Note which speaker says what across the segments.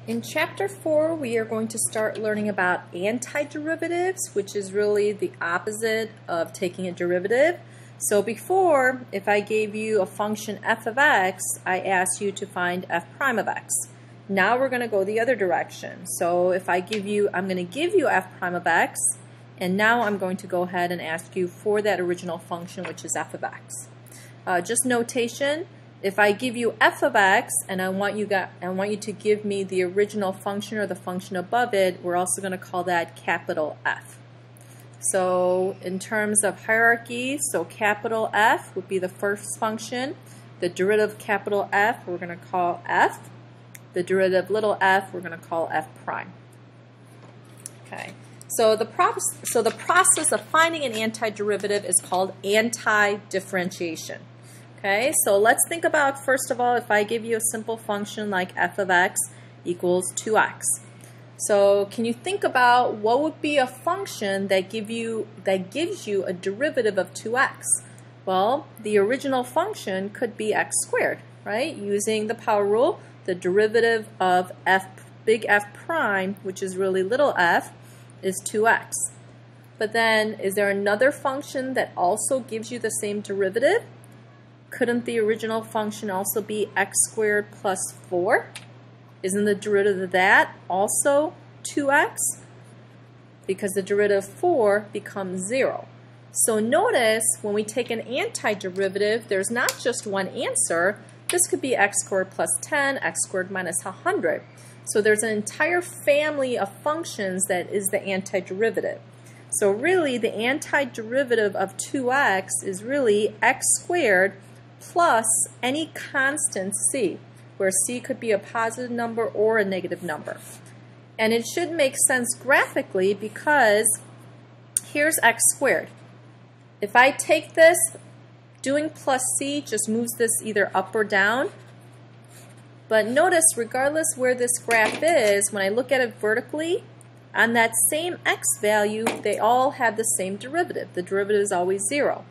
Speaker 1: In Chapter 4, we are going to start learning about antiderivatives, which is really the opposite of taking a derivative. So before, if I gave you a function f of x, I asked you to find f prime of x. Now we're going to go the other direction. So if I'm going to give you f prime of x, and now I'm going to go ahead and ask you for that original function, which is f of x. Just notation. If I give you f of x and I want you to give me the original function or the function above it, we're also going to call that capital F. So in terms of hierarchy, so capital F would be the first function. The derivative of capital F we're going to call f. The derivative of little f we're going to call f prime. Okay. So the process of finding an antiderivative is called antidifferentiation. Okay, so let's think about, first of all, if I give you a simple function like f of x equals 2x. So can you think about what would be a function that gives you a derivative of 2x? Well, the original function could be x squared, right? Using the power rule, the derivative of big F prime, which is really little f, is 2x. But then, is there another function that also gives you the same derivative? Couldn't the original function also be x squared plus 4? Isn't the derivative of that also 2x? Because the derivative of 4 becomes 0. So notice when we take an antiderivative, there's not just one answer. This could be x squared plus 10, x squared minus 100. So there's an entire family of functions that is the antiderivative. So really the antiderivative of 2x is really x squared plus any constant c, where c could be a positive number or a negative number. And it should make sense graphically because here's x squared. If I take this, doing plus c just moves this either up or down. But notice, regardless where this graph is, when I look at it vertically, on that same x value, they all have the same derivative. The derivative is always 0.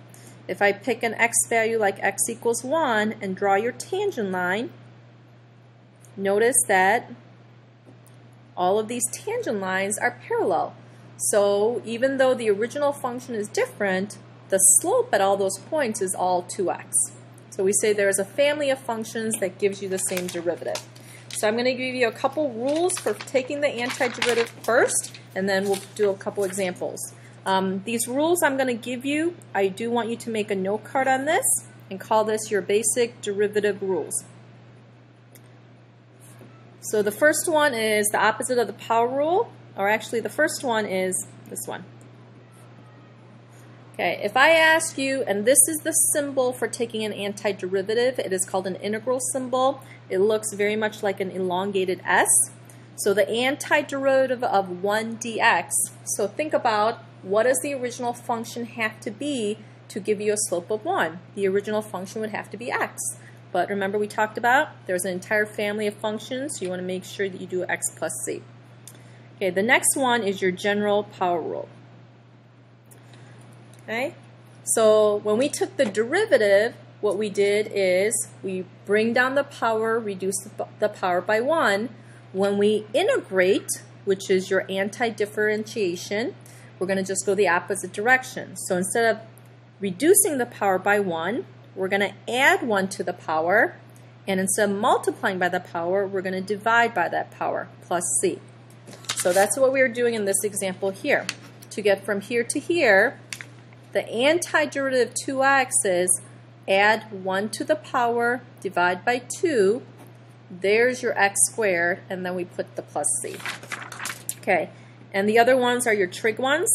Speaker 1: If I pick an x value like x equals 1 and draw your tangent line, notice that all of these tangent lines are parallel. So even though the original function is different, the slope at all those points is all 2x. So we say there's a family of functions that gives you the same derivative. So I'm going to give you a couple rules for taking the antiderivative first, and then we'll do a couple examples. These rules I'm going to give you, I do want you to make a note card on this and call this your basic derivative rules. So the first one is the opposite of the power rule, or actually the first one is this one. Okay, if I ask you, and this is the symbol for taking an antiderivative, it is called an integral symbol. It looks very much like an elongated S. So the antiderivative of 1 dx, so think about what does the original function have to be to give you a slope of 1? The original function would have to be x. But remember we talked about there's an entire family of functions, so you want to make sure that you do x plus c. Okay, the next one is your general power rule. Okay, so when we took the derivative, what we did is we bring down the power, reduce the power by 1. When we integrate, which is your antidifferentiation, we're going to just go the opposite direction. So instead of reducing the power by 1, we're going to add 1 to the power, and instead of multiplying by the power, we're going to divide by that power, plus c. So that's what we are doing in this example here. To get from here to here, the antiderivative of 2x is add 1 to the power, divide by 2, there's your x squared, and then we put the plus c. Okay, and the other ones are your trig ones.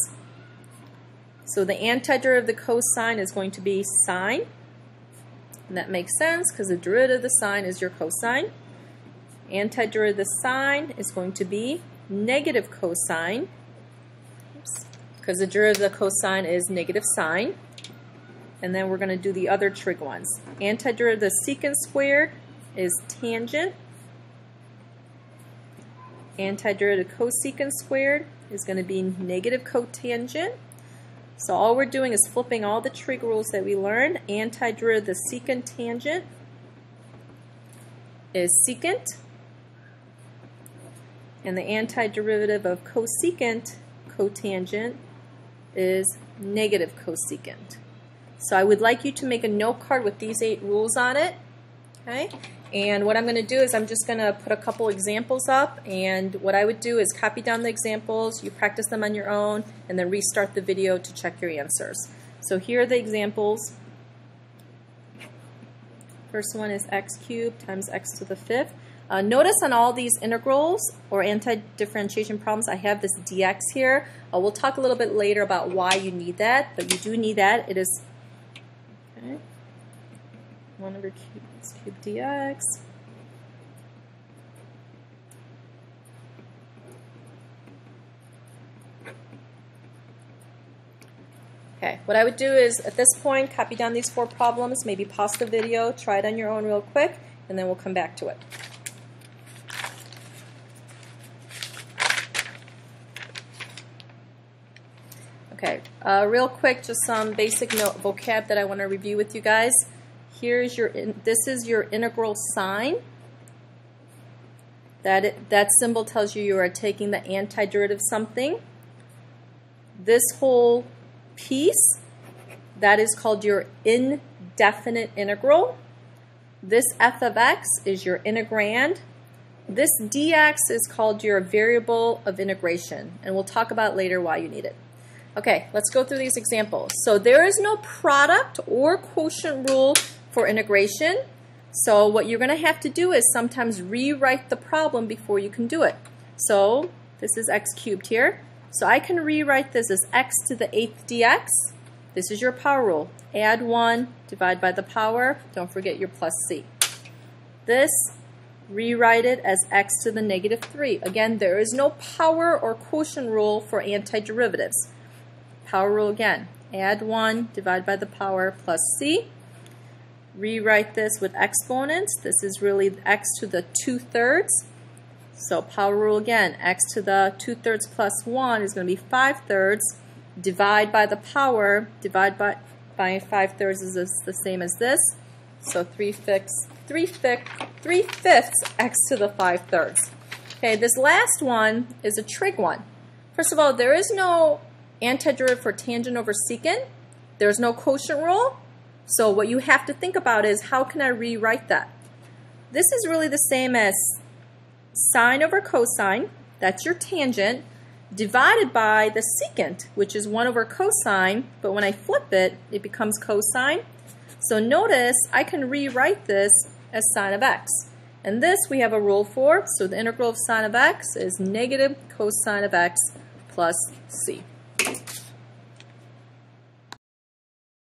Speaker 1: So the antiderivative of the cosine is going to be sine, and that makes sense because the derivative of the sine is your cosine. Antiderivative of the sine is going to be negative cosine, because the derivative of the cosine is negative sine. And then we're going to do the other trig ones. Antiderivative of the secant squared is tangent. Antiderivative of cosecant squared is going to be negative cotangent. So all we're doing is flipping all the trig rules that we learned. Antiderivative of the secant tangent is secant. And the antiderivative of cosecant, cotangent, is negative cosecant. So I would like you to make a note card with these 8 rules on it. Okay? And what I'm going to do is I'm just going to put a couple examples up, and what I would do is copy down the examples, you practice them on your own, and then restart the video to check your answers. So here are the examples. First one is x cubed times x to the 5th. Notice on all these integrals or anti-differentiation problems I have this dx here. We'll talk a little bit later about why you need that, but you do need that. It is 1 over x cubed dx. Okay, what I would do is at this point copy down these 4 problems, maybe pause the video, try it on your own real quick, and then we'll come back to it. Okay, real quick, just some basic vocab that I want to review with you guys. Here's this is your integral sign. That symbol tells you are taking the antiderivative of something. This whole piece, that is called your indefinite integral. This f of x is your integrand. This dx is called your variable of integration, and we'll talk about later why you need it. Okay, let's go through these examples. So there is no product or quotient rule for integration. So what you're going to have to do is sometimes rewrite the problem before you can do it. So this is x cubed here. So I can rewrite this as x to the 8th dx. This is your power rule. Add 1, divide by the power. Don't forget your plus c. This, rewrite it as x to the negative 3. Again, there is no power or quotient rule for antiderivatives. Power rule again. Add 1, divide by the power, plus c. Rewrite this with exponents. This is really x to the 2/3. So power rule again. X to the 2/3 plus 1 is going to be 5/3. Divide by the power. Divide by 5/3 is the same as this. So 3/5 x to the 5/3. Okay, this last one is a trig one. First of all, there is no antiderivative for tangent over secant. There's no quotient rule. So what you have to think about is how can I rewrite that? This is really the same as sine over cosine, that's your tangent, divided by the secant, which is 1 over cosine, but when I flip it, it becomes cosine. So notice I can rewrite this as sine of x. And this we have a rule for, so the integral of sine of x is negative cosine of x plus c.